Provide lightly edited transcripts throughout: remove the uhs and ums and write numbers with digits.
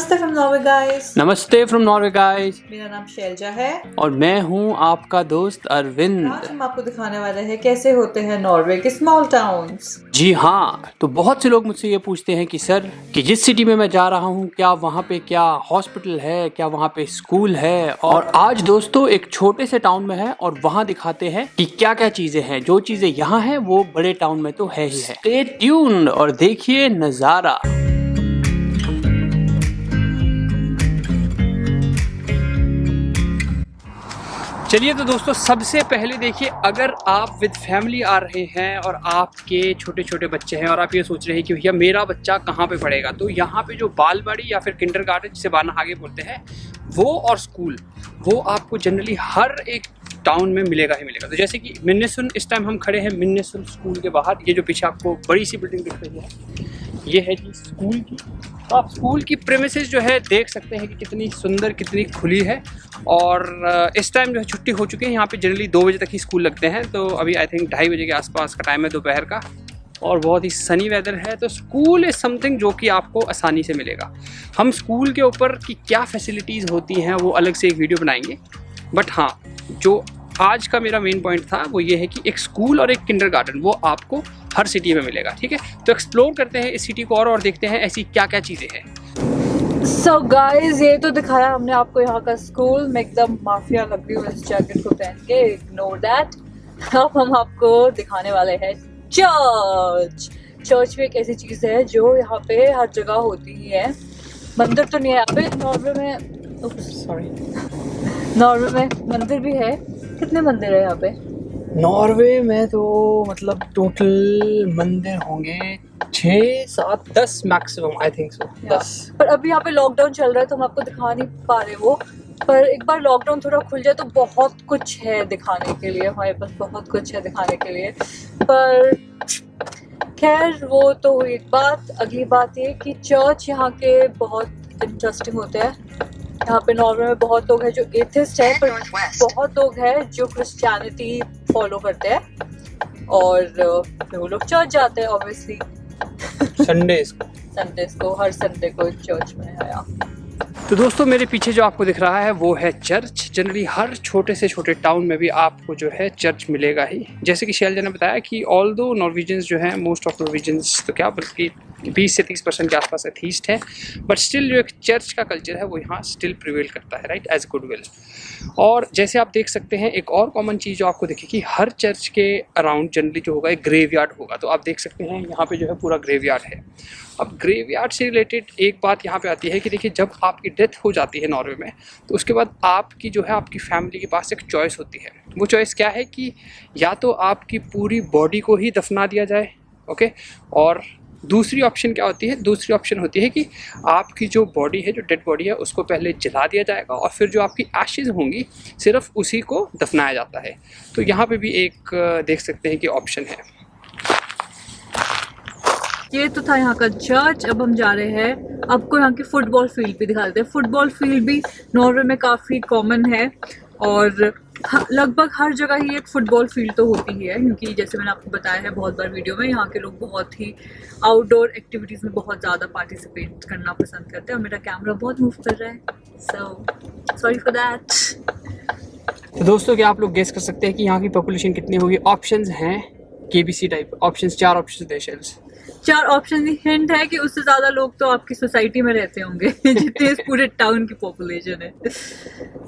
नमस्ते from Norway guys. नमस्ते from Norway guys. मेरा नाम शैलजा है और मैं हूं आपका दोस्त अरविंद। आज हम आपको दिखाने वाले हैं कैसे होते हैं नॉर्वे के स्मॉल टाउन्स। जी हाँ, तो बहुत से लोग मुझसे ये पूछते हैं कि सर कि जिस सिटी में मैं जा रहा हूँ क्या वहाँ पे क्या हॉस्पिटल है, क्या वहाँ पे स्कूल है। और आज दोस्तों एक छोटे से टाउन में है और वहाँ दिखाते हैं कि क्या क्या चीजें हैं। जो चीजें यहाँ हैं वो बड़े टाउन में तो है ही है। स्टे ट्यून्ड और देखिए नजारा। चलिए तो दोस्तों सबसे पहले देखिए, अगर आप विद फैमिली आ रहे हैं और आपके छोटे छोटे बच्चे हैं और आप ये सोच रहे हैं कि भैया मेरा बच्चा कहाँ पे पढ़ेगा, तो यहाँ पे जो बालवाड़ी या फिर किंडरगार्टन जिसे बाना आगे बोलते हैं वो और स्कूल वो आपको जनरली हर एक टाउन में मिलेगा ही मिलेगा। तो जैसे कि मिन्नेसुन, इस टाइम हम खड़े हैं मिन्नेसुन स्कूल के बाहर। ये जो पीछे आपको बड़ी सी बिल्डिंग दिख रही है ये है जी स्कूल की। तो आप स्कूल की प्रेमिसेस जो है देख सकते हैं कि कितनी सुंदर, कितनी खुली है। और इस टाइम जो है छुट्टी हो चुकी है। यहाँ पे जनरली 2 बजे तक ही स्कूल लगते हैं, तो अभी आई थिंक 2:30 बजे के आसपास का टाइम है दोपहर का और बहुत ही सनी वेदर है। तो स्कूल इज़ समथिंग जो कि आपको आसानी से मिलेगा। हम स्कूल के ऊपर की क्या फैसिलिटीज़ होती हैं वो अलग से एक वीडियो बनाएंगे, बट हाँ जो आज का मेरा मेन पॉइंट था वो ये है कि एक स्कूल और एक किंडरगार्टन वो आपको हर सिटी में मिलेगा। ठीक है, तो एक्सप्लोर करते हैं इस सिटी को और देखते हैं ऐसी क्या क्या चीज़ें हैं। सो गाइस, ये तो दिखाया हमने आपको यहाँ का स्कूल। मैं एकदम माफिया लग रही हूँ इस जैकेट को पहन के, इग्नोर दैट। अब हम आपको दिखाने वाले हैं चर्च। चर्च भी एक ऐसी चीज़ है जो यहाँ पे हर जगह होती ही है। मंदिर तो नहीं है यहाँ पे। नॉर्वे में, सॉरी, नॉर्वे में मंदिर भी है। कितने मंदिर है यहाँ पे? नॉर्वे में तो मतलब टोटल मंदिर होंगे 6, 7, 10 मैक्सिमम, आई थिंक सो 10। पर अभी यहाँ पे लॉकडाउन चल रहा है तो हम आपको दिखा नहीं पा रहे वो। पर एक बार लॉकडाउन थोड़ा खुल जाए तो बहुत कुछ है दिखाने के लिए। हमारे पास बहुत कुछ है दिखाने के लिए। पर खैर वो तो हुई एक बात। अगली बात ये कि चर्च यहाँ के बहुत इंटरेस्टिंग होते हैं। यहाँ पे नॉर्वे में बहुत लोग हैं जो एथिस्ट है, पर बहुत लोग हैं जो क्रिश्चियनिटी फॉलो करते हैं और वो लोग चर्च जाते हैं ऑब्वियसली। संडेज को हर संडे को चर्च में आया। तो दोस्तों मेरे पीछे जो आपको दिख रहा है वो है चर्च। जनरली हर छोटे से छोटे टाउन में भी आपको जो है चर्च मिलेगा ही। जैसे कि शैलजा ने बताया कि ऑल दो नॉर्वेजियंस जो हैं, मोस्ट ऑफ नॉर्वेजियंस तो क्या बल्कि 20 से 30% के आसपास एथीस्ट हैं, बट स्टिल जो एक चर्च का कल्चर है वो यहाँ स्टिल प्रिवेल करता है, राइट, एज गुडविल। और जैसे आप देख सकते हैं एक और कॉमन चीज़ जो आपको दिखेगी, हर चर्च के अराउंड जनरली जो होगा एक ग्रेवयार्ड होगा। तो आप देख सकते हैं यहाँ पे जो है पूरा ग्रेवयार्ड है। अब ग्रेवयार्ड से रिलेटेड एक बात यहाँ पे आती है कि देखिए जब आपकी डेथ हो जाती है नॉर्वे में, तो उसके बाद आपकी जो है आपकी फैमिली के पास एक चॉइस होती है। वो चॉइस क्या है कि या तो आपकी पूरी बॉडी को ही दफना दिया जाए, ओके, और दूसरी ऑप्शन क्या होती है, दूसरी ऑप्शन होती है कि आपकी जो बॉडी है, जो डेड बॉडी है, उसको पहले जला दिया जाएगा और फिर जो आपकी एशेज़ होंगी सिर्फ उसी को दफनाया जाता है। तो यहाँ पे भी एक देख सकते हैं कि ऑप्शन है। ये तो था यहाँ का चर्च। अब हम जा रहे हैं आपको यहाँ की फुटबॉल फील्ड भी दिखा देते हैं। फुटबॉल फील्ड भी नॉर्वे में काफ़ी कॉमन है और लगभग हर जगह ही एक फुटबॉल फील्ड तो होती ही है, क्योंकि जैसे मैंने आपको बताया है बहुत बार वीडियो में, यहाँ के लोग बहुत ही आउटडोर एक्टिविटीज़ में बहुत ज़्यादा पार्टिसिपेट करना पसंद करते हैं। और मेरा कैमरा बहुत मूव कर रहा है, सो सॉरी फॉर दैट। तो दोस्तों क्या आप लोग गेस कर सकते हैं कि यहाँ की पॉपुलेशन कितनी होगी? ऑप्शंस हैं केबीसी टाइप ऑप्शंस, 4 ऑप्शंस है शेल्स। 4 ऑप्शन। हिंट है कि उससे ज़्यादा लोग तो आपकी सोसाइटी में रहते होंगे जितने इस पूरे टाउन की पॉपुलेशन है।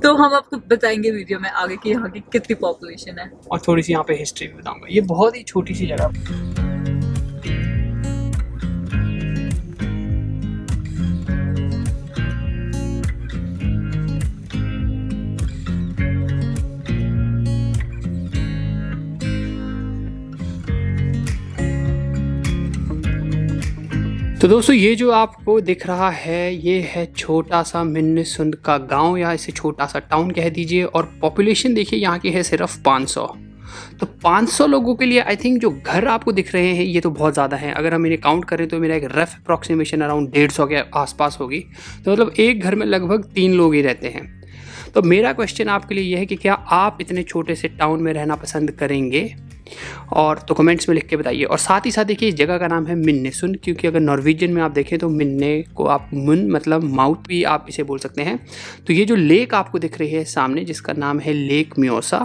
तो हम आपको बताएंगे वीडियो में आगे कि यहाँ की कितनी पॉपुलेशन है और थोड़ी सी यहाँ पे हिस्ट्री भी बताऊंगा। ये बहुत ही छोटी सी जगह। तो दोस्तों ये जो आपको दिख रहा है ये है छोटा सा मिन्नेसुन का गांव या इसे छोटा सा टाउन कह दीजिए। और पॉपुलेशन देखिए यहाँ की है सिर्फ 500। तो 500 लोगों के लिए आई थिंक जो घर आपको दिख रहे हैं ये तो बहुत ज़्यादा है। अगर हम इन्हें काउंट करें तो मेरा एक रफ अप्रॉक्सीमेशन अराउंड 150 के आसपास होगी। तो मतलब एक घर में लगभग 3 लोग ही रहते हैं। तो मेरा क्वेश्चन आपके लिए ये है कि क्या आप इतने छोटे से टाउन में रहना पसंद करेंगे और तो कमेंट्स में लिख के बताइए। और साथ ही साथ देखिए इस जगह का नाम है मिन्नेसुन, क्योंकि अगर नॉर्वेजियन में आप देखें तो मिन्ने को आप मुन मतलब माउथ भी आप इसे बोल सकते हैं। तो ये जो लेक आपको दिख रही है सामने, जिसका नाम है लेक म्योसा,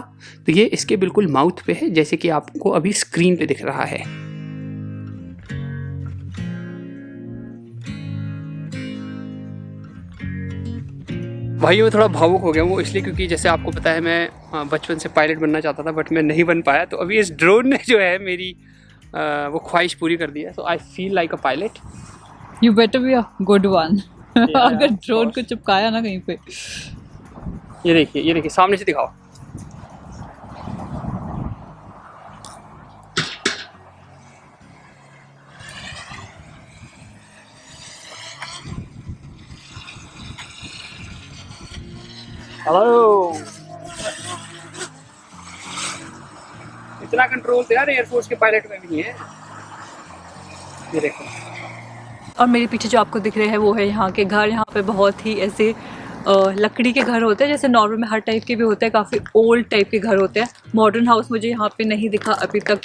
तो ये इसके बिल्कुल माउथ पे है, जैसे कि आपको अभी स्क्रीन पे दिख रहा है। भाई मैं थोड़ा भावुक हो गया हूँ, इसलिए क्योंकि जैसे आपको पता है मैं बचपन से पायलट बनना चाहता था, बट मैं नहीं बन पाया। तो अभी इस ड्रोन ने जो है मेरी वो ख्वाहिश पूरी कर दी है। So I feel like a pilot. You better be a good one. अगर ड्रोन को चिपकाया ना कहीं पे। ये देखिए सामने से दिखाओ। हेलो, इतना कंट्रोल तो यार एयरफोर्स के पायलट में भी नहीं है। ये देखो। और मेरे पीछे जो आपको दिख रहे हैं वो है यहाँ के घर। यहाँ पे बहुत ही ऐसे लकड़ी के घर होते हैं, जैसे नॉर्वे में हर टाइप के भी होते हैं, काफ़ी ओल्ड टाइप के घर होते हैं। मॉडर्न हाउस मुझे यहाँ पे नहीं दिखा अभी तक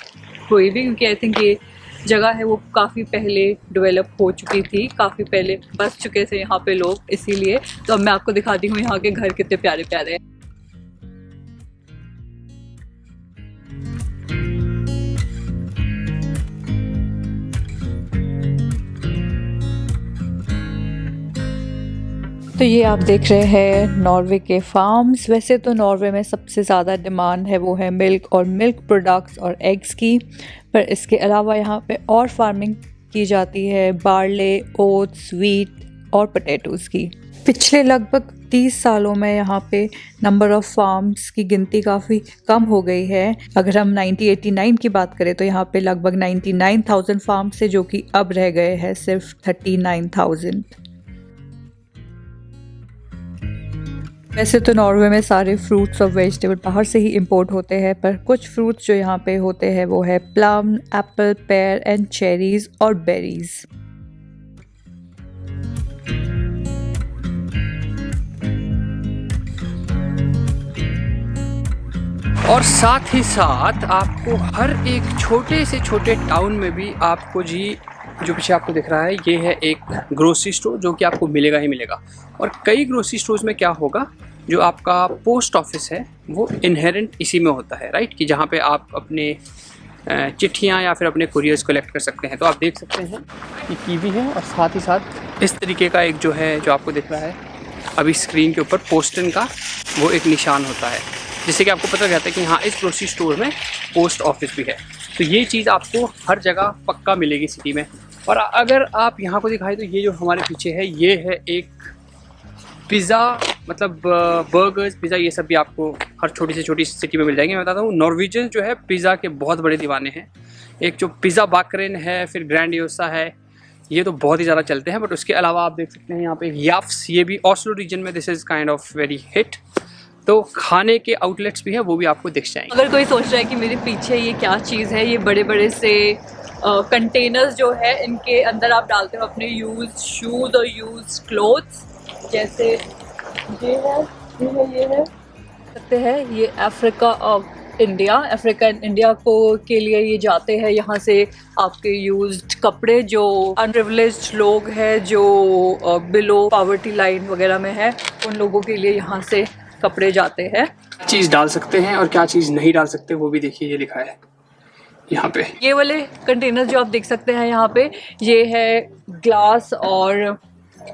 कोई भी, क्योंकि आई थिंक ये जगह है वो काफ़ी पहले डेवलप हो चुकी थी, काफ़ी पहले बस चुके थे यहाँ पे लोग, इसीलिए। तो अब मैं आपको दिखाती हूँ यहाँ के घर कितने प्यारे प्यारे हैं। तो ये आप देख रहे हैं नॉर्वे के फार्म्स। वैसे तो नॉर्वे में सबसे ज़्यादा डिमांड है वो है मिल्क और मिल्क प्रोडक्ट्स और एग्स की, पर इसके अलावा यहाँ पे और फार्मिंग की जाती है बार्ले, ओट्स, व्हीट और पोटैटोज़ की। पिछले लगभग 30 सालों में यहाँ पे नंबर ऑफ़ फार्म्स की गिनती काफ़ी कम हो गई है। अगर हम 1989 की बात करें तो यहाँ पे लगभग 99,000 फार्म्स थे, जो कि अब रह गए हैं सिर्फ 39,000। वैसे तो नॉर्वे में सारे फ्रूट्स और वेजिटेबल बाहर से ही इंपोर्ट होते हैं, पर कुछ फ्रूट्स जो यहाँ पे होते हैं वो है plum, Apple, pair and cherries और बेरीज। और साथ ही साथ आपको हर एक छोटे से छोटे टाउन में भी आपको जी जो पीछे आपको दिख रहा है ये है एक ग्रोसरी स्टोर, जो कि आपको मिलेगा ही मिलेगा। और कई ग्रोसरी स्टोर्स में क्या होगा, जो आपका पोस्ट ऑफिस है वो इनहेरेंट इसी में होता है, राइट, कि जहाँ पे आप अपने चिट्ठियाँ या फिर अपने कुरियर्स कलेक्ट कर सकते हैं। तो आप देख सकते हैं कि कीवी है, और साथ ही साथ इस तरीके का एक जो है जो आपको दिख रहा है अभी स्क्रीन के ऊपर पोस्टन का वो एक निशान होता है, जिससे कि आपको पता रहता है कि हाँ इस ग्रोसरी स्टोर में पोस्ट ऑफिस भी है। तो ये चीज़ आपको हर जगह पक्का मिलेगी सिटी में। और अगर आप यहाँ को दिखाएं तो ये जो हमारे पीछे है ये है एक पिज़्ज़ा, मतलब बर्गर्स, पिज़्ज़ा, ये सब भी आपको हर छोटी से छोटी सिटी में मिल जाएंगे। मैं बताता हूँ नॉर्वेजियन जो है पिज़्ज़ा के बहुत बड़े दीवाने हैं। एक जो पिज़्ज़ा बाकरेन है, फिर ग्रैंडियोसा है, ये तो बहुत ही ज़्यादा चलते हैं। बट उसके अलावा आप देख सकते हैं यहाँ पे याफ्स, ये भी ऑस्लो रीजन में this is kind of very hit. तो खाने के आउटलेट्स भी है, वो भी आपको दिख जाएंगे। अगर कोई सोच रहा है कि मेरे पीछे ये क्या चीज़ है, ये बड़े बड़े से कंटेनर्स जो है इनके अंदर आप डालते हो अपने यूज शूज़ और यूज क्लोथ्स। जैसे ये है सकते हैं ये अफ्रीका और इंडिया, अफ्रीका एंड इंडिया को के लिए ये जाते हैं। यहाँ से आपके यूज्ड कपड़े जो अनप्रिविलेज्ड लोग हैं, जो बिलो पॉवर्टी लाइन वगैरह में है, उन लोगों के लिए यहाँ से कपड़े जाते हैं। चीज़ डाल सकते हैं और क्या चीज़ नहीं डाल सकते वो भी देखिए, ये लिखा है यहाँ पे। ये वाले कंटेनर जो आप देख सकते हैं यहाँ पे, ये है ग्लास और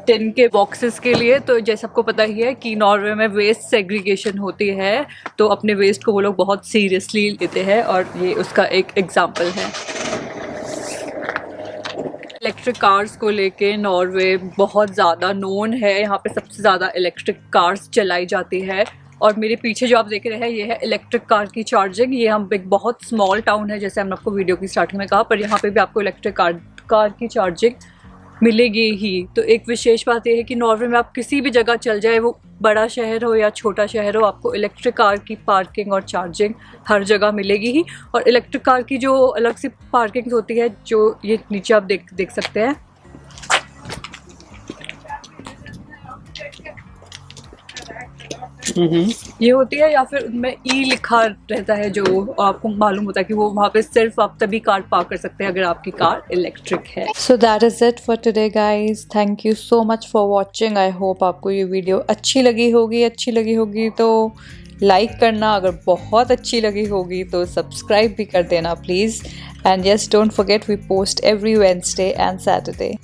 टिन के बॉक्सेस के लिए। तो जैसे आपको पता ही है कि नॉर्वे में वेस्ट सेग्रीगेशन होती है, तो अपने वेस्ट को वो लोग बहुत सीरियसली लेते हैं, और ये उसका एक एग्जाम्पल है। इलेक्ट्रिक कार्स को लेके नॉर्वे बहुत ज़्यादा नोन है। यहाँ पे सबसे ज़्यादा इलेक्ट्रिक कार्स चलाई जाती है। और मेरे पीछे जो आप देख रहे हैं ये है इलेक्ट्रिक कार की चार्जिंग। ये हम एक बहुत स्मॉल टाउन है, जैसे हमने आपको वीडियो की स्टार्टिंग में कहा, पर यहाँ पे भी आपको इलेक्ट्रिक कार की चार्जिंग मिलेगी ही। तो एक विशेष बात यह है कि नॉर्वे में आप किसी भी जगह चल जाए, वो बड़ा शहर हो या छोटा शहर हो, आपको इलेक्ट्रिक कार की पार्किंग और चार्जिंग हर जगह मिलेगी ही। और इलेक्ट्रिक कार की जो अलग सी पार्किंग होती है, जो ये नीचे आप देख सकते हैं, ये होती है, या फिर उनमें ई लिखा रहता है जो आपको मालूम होता है कि वो वहाँ पे सिर्फ आप तभी कार पार्क कर सकते हैं अगर आपकी कार इलेक्ट्रिक है। So that is it for today guys, thank you so much for watching. I hope आपको ये वीडियो अच्छी लगी होगी तो लाइक करना, अगर बहुत अच्छी लगी होगी तो सब्सक्राइब भी कर देना please. And yes, don't forget we post every Wednesday and Saturday.